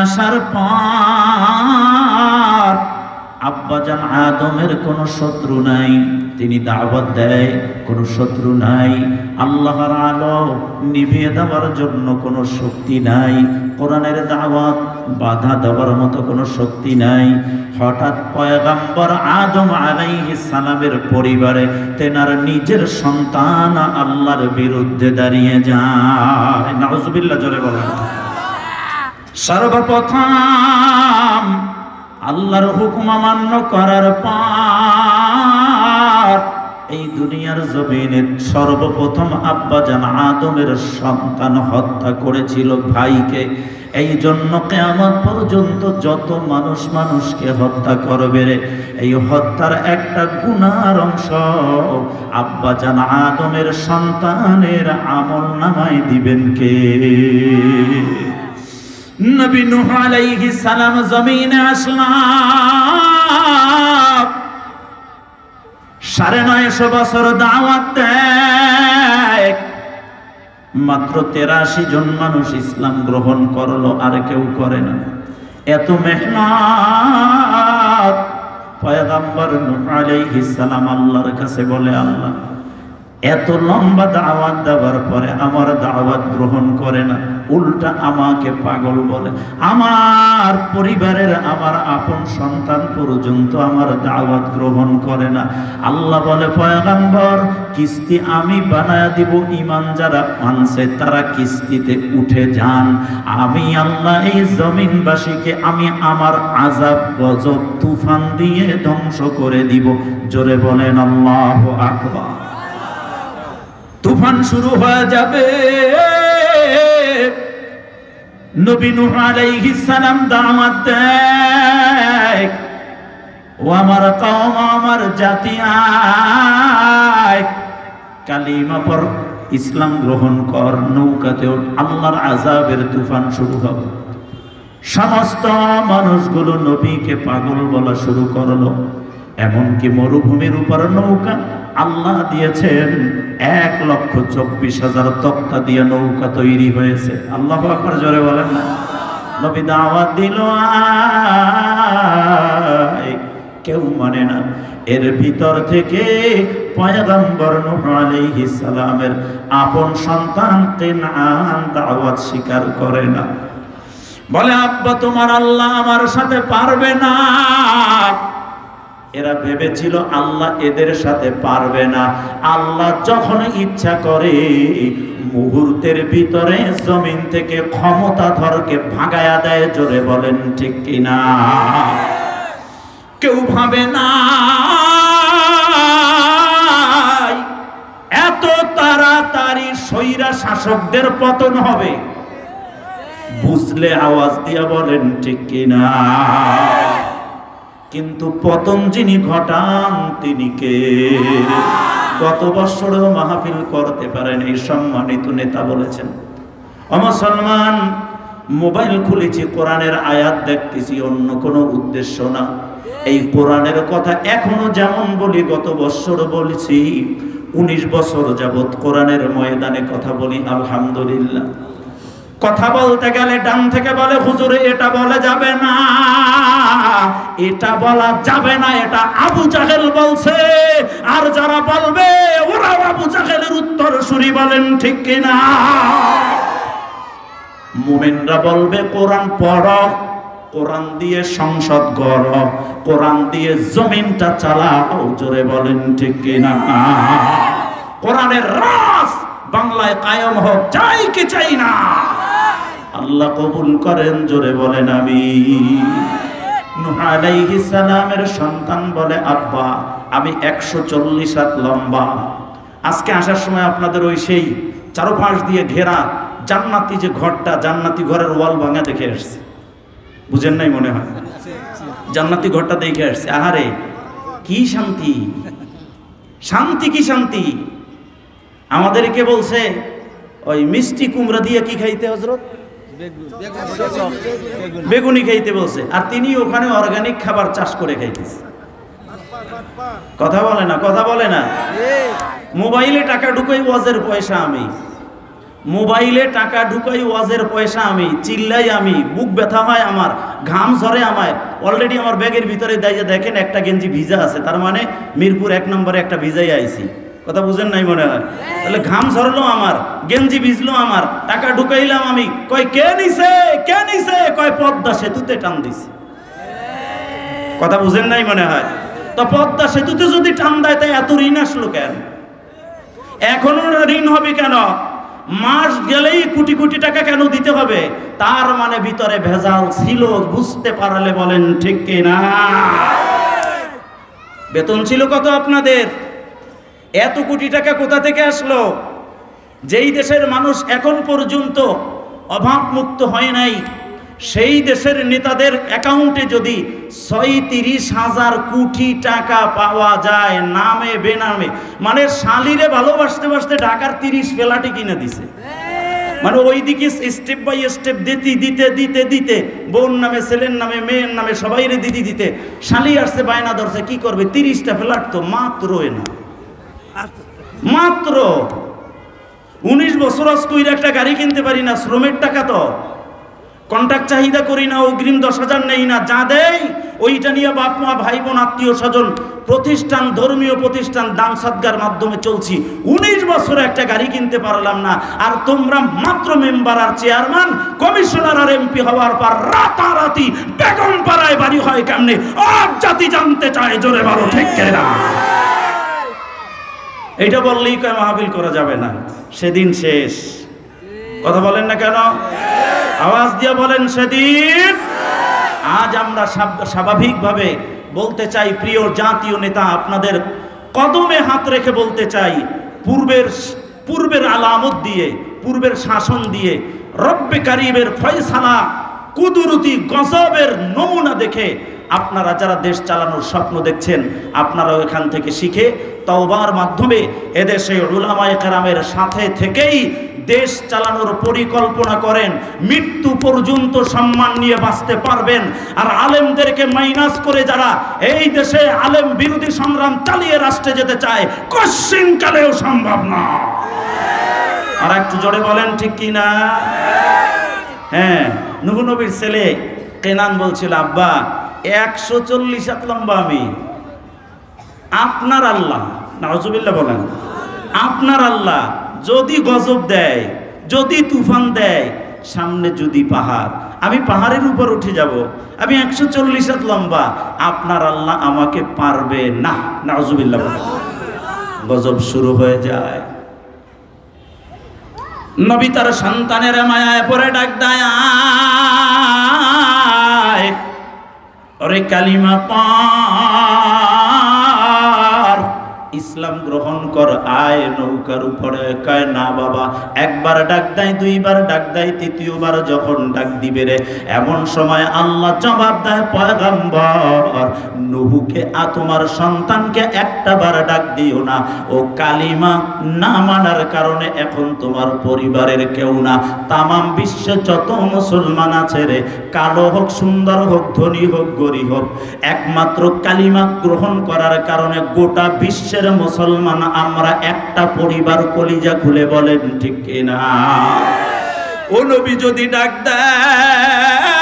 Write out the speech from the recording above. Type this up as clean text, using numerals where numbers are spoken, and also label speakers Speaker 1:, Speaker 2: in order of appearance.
Speaker 1: আসার পর আব্বাজান আদমের কোনো শত্রু নাই, তিনি দাওয়াত দেয়, কোনো শত্রু নাই। আল্লাহর আলো নিভিয়ে দেওয়ার জন্য কোনো শক্তি নাই, কোরআনের দাওয়াত বাধা দেওয়ার মতো কোনো শক্তি নাই। হঠাৎ পয়গম্বর আদম আলাইহিস সালামের পরিবারে তেনার নিজের সন্তান আল্লাহর বিরুদ্ধে দাঁড়িয়ে যায়। নাউজুবিল্লাহ, জোরে বলেন। সর্বপ্রথম আল্লাহর হুকুম অমান্য করার পর এই দুনিয়ার জমিনে সর্বপ্রথম আব্বাজান আদমের সন্তান হত্যা করেছিল ভাইকে। এই জন্য কিয়ামত পর্যন্ত যত মানুষ মানুষকে হত্যা করবে রে, এই হত্যার একটা গুনার অংশ আব্বাজান আদমের সন্তানের আমলনামায় দিবেন কে? নবী নূহ আলাইহিস সালাম জমিনে আসলাম, 950 বছর দাওয়াত দেয়, মাত্র 83 জন মানুষ ইসলাম গ্রহণ করলো, আর কেউ করে না। এত মেহনত পয়গম্বর নূহ আলাইহিস সালাম আল্লাহর কাছে বলে, আল্লাহ এত লম্বা দাওয়াত দেওয়ার পরে আমার দাওয়াত গ্রহণ করে না, উল্টা আমাকে পাগল বলে। আমার পরিবারের আমার আপন সন্তান পর্যন্ত আমার দাওয়াত গ্রহণ করে না। আল্লাহ বলে, পয়গম্বর কিস্তি আমি বানায়া দিব, ঈমান যারা মানছে তারা কিস্তিতে উঠে যান। আমি আল্লাহ এই জমিনবাসীকে আমি আমার আযাব গজব তুফান দিয়ে ধ্বংস করে দিব। জোরে বলেন আল্লাহু আকবার। তুফান শুরু হয়ে যাবে। নবী নূহ আলাইহিস সালাম দাওয়াত দেয়, ও আমার কওম, আমার জাতি, আয় কালিমা পড়, ইসলাম গ্রহণ কর, নৌকাতে ওঠ, আল্লাহর আযাবের তুফান শুরু হবে। সমস্ত মানুষগুলো নবীকে পাগল বলা শুরু করলো। এমনকি মরুভূমির উপর নৌকা আল্লাহ দিয়েছেন, 1,24,000 তক্তা দিয়ে নৌকা তৈরি হয়েছে। আল্লাহু আকবার, জোরে বলেন না। নবী দাওয়াত দিল, কেউ মানে না। এর ভিতর থেকে পয়গম্বর নূহ আলাইহিস সালামের আপন সন্তান কেনান দাওয়াত স্বীকার করে না, বলে, আব্বা তোমার আল্লাহ আমার সাথে পারবে না। এরা ভেবেছিল আল্লাহ এদের সাথে পারবে না। আল্লাহ যখন ইচ্ছা করে মুহূর্তের ভিতরে জমিন থেকে ক্ষমতাধরকে ভাগায়া দেয়। জোরে বলেন ঠিক কিনা? কেউ ভাবে না এত তাড়াতাড়ি স্বৈরা শাসকদের পতন হবে। বুঝলে আওয়াজ দিয়া বলেন ঠিক কিনা? কিন্তু পতন যিনি ঘটান তিনি কে? গত বছরও মাহফিল করতে পারেন এই সম্মানিত নেতা বলেছেন, ও মুসলমান, মোবাইল খুলেছি, কোরআনের আয়াত দেখতেছি, অন্য কোনো উদ্দেশ্য না। এই কোরআনের কথা এখনো যেমন বলি, গত বছর বলেছি, 19 বছর যাবত কোরআনের ময়দানে কথা বলি। আলহামদুলিল্লাহ। কথা বলতে গেলে ডান থেকে বলে, হুজুরে এটা বলা যাবে না, এটা বলা যাবে না, এটা আবু জাহেল বলছে। আর যারা বলবে ওরা আবু জাহেলের উত্তর শুনি। বলেন ঠিক কিনা? মুমিনরা বলবে কোরআন পড়ো, কোরআন দিয়ে সংসদ গড়ো, কোরআন দিয়ে জমিনটা চালাও। জোরে বলেন ঠিক কিনা? কোরআনের রাজ বাংলায় কায়েম হোক, চাই কি চাই না? আল্লাহ কবুল করেন। জোরে বলেন আমিন। নূহ আলাইহিস সালামের সন্তান বলে, আব্বা আমি 140 হাত লম্বা। আজকে আসার সময় আপনাদের ওই সেই চারপাশ দিয়ে ঘেরা জান্নাতি যে ঘরটা, জান্নাতি ঘরের ওয়াল ভাঙা দেখে আসছে। বুঝেন নাই মনে হয়? জান্নাতি ঘরটা দেখে আসছে। আহারে কি শান্তি, শান্তি কি শান্তি। আমাদেরকে বলছে ওই মিষ্টি কুমড়া দিয়ে কি খাইতে হযরত? বেগুনি খাইতে বলছে। আর তিনি ওখানে অর্গানিক খাবার চাষ করে খাইতেছে। কথা বলে না, কথা বলে না। মোবাইলে টাকা ঢুকাই, ওয়াজের পয়সা আমি। মোবাইলে টাকা ঢুকাই, ওয়াজের পয়সা আমি, চিল্লাই আমি, বুক ব্যথা হয় আমার, ঘাম ঝরে আমার। অলরেডি আমার ব্যাগের ভিতরে দেখেন একটা গেঞ্জি ভিজা আছে, তার মানে মিরপুর 1 নম্বরে একটা ভিজাই আইছি। কথা বুঝেন নাই মনে হয়? তাহলে ঘাম ঝরলো আমার, গেঞ্জি ভিজলো আমার, টাকা ঢুকাইলাম আমি। কয় কে নিছে, কে নিছে? কয় পদ্মা সেতুতে টান দিছে। কথা বুঝেন নাই মনে হয়? তো পদ্মা সেতুতে যদি টান দেয় তাই এত ঋণ আসলো কেন? এখনো ঋণ হবে কেন? মাস গেলেই কোটি কোটি টাকা কেন দিতে হবে? তার মানে ভিতরে ভেজাল ছিল, বুঝতে পারলে বলেন ঠিক কিনা? বেতন ছিল কত আপনাদের? এত কোটি টাকা কোথা থেকে আসলো? যেই দেশের মানুষ এখন পর্যন্ত অভাব মুক্ত হয় নাই, সেই দেশের নেতাদের অ্যাকাউন্টে যদি ৩৬,০০০ কোটি টাকা পাওয়া যায় নামে বেনামে, মানে শালিরে ভালোবাসতে বাসতে ঢাকার 30 ফ্ল্যাটই কিনে দিছে। মানে ওইদিকে স্টেপ বাই স্টেপ দিতে দিতে দিতে দিতে বোন নামে, ছেলের নামে, মেয়ের নামে সবাইরে দিতে দিতে শালি আসছে, বায়না ধরছে, কি করবে? 30টা ফ্ল্যাট তো মাত্র মাত্র 19 বছর কইরা একটা গাড়ি কিনতে পারি না, শ্রমের টাকা তো কন্ট্রাক্ট চাহিদা করি না, অগ্রিম 10,000 নেই না, যা দেয় ওইটা নিয়ে বাপ মা, ভাই বোন, আত্মীয় স্বজন, প্রতিষ্ঠান, ধর্মীয় প্রতিষ্ঠান, দান সদকার মাধ্যমে চলছি। 19 বছরে একটা গাড়ি কিনতে পারলাম না, আর তোমরা মাত্র মেম্বার আর চেয়ারম্যান, কমিশনার আর এমপি হওয়ার পর রাতারাতি বেগম পাড়ায় বাড়ি হয় কেমনে? আর জাতি জানতে চায়, জোরে বলো ঠিক কিনা? এইটা বললেই কয় মাহফিল করা যাবে না, সেদিন শেষ। কথা বলেন না কেন? আওয়াজ দিয়ে বলেন সেদিন। আজ আমরা স্বাভাবিকভাবে বলতে চাই, প্রিয় জাতীয় নেতা, আপনাদের কদমে হাত রেখে বলতে চাই, পূর্বের আলামত দিয়ে, পূর্বের শাসন দিয়ে, রব্বে কারিমের ফয়সালা, কুদরতি গজবের নমুনা দেখে আপনারা যারা দেশ চালানোর স্বপ্ন দেখছেন, আপনারাও এখান থেকে শিখে তওবার মাধ্যমে এদেশে উলামায়ে কেরামের সাথে থেকেই দেশ চালানোর পরিকল্পনা করেন। মৃত্যু পর্যন্ত সম্মান নিয়ে বাঁচতে পারবেন। আর আলেমদেরকে মাইনাস করে যারা এই দেশে আলেম বিরোধী সংগ্রাম চালিয়ে রাষ্ট্রে যেতে চায়, কশ্চিনকালেও সম্ভব না। আর একটু জোরে বলেন ঠিক কিনা? হ্যাঁ, নূহ নবীর ছেলে কেনান বলছিল, আব্বা 140 হাত লম্বা আমি। আপনার আল্লাহ, নাউজুবিল্লাহ বলেন, আপনার আল্লাহ যদি গজব দেয়, যদি তুফান দেয়, সামনে যদি পাহাড়, আমি পাহাড়ের উপর উঠে যাব। আমি 140 হাত লম্বা, আপনার আল্লাহ আমাকে পারবে না। নাউজুবিল্লাহ বলেন। গজব শুরু হয়ে যায়। নবী তার সন্তানের মায়ায় পড়ে ডাক দেয়, আয় ওরে কালিমা পার, ইসলাম গ্রহণ কর, আয় নৌকার উপরে। কয় না বাবা। একবার ডাক দেয়, দুইবার ডাক দেয়, তৃতীয়বার যখন ডাক দিবে রে, এমন সময় আল্লাহ জবাব দেয়, পয়গম্বর নূহকে, তোমার সন্তানকে একটা বার ডাক দিও না, ও কালিমা না মানার কারণে এখন তোমার পরিবারের কেউ না, তামাম বিশ্বে যত মুসলমান আছে রে, কালো হোক, সুন্দর হোক, ধনী হোক, গরিব হোক, একমাত্র কালিমা গ্রহণ করার কারণে গোটা বিশ্বের মুসলমান আমরা একটা পরিবার। কলিজা খুলে বলেন ঠিক কিনা? ও নবী যদি ডাক দেয়,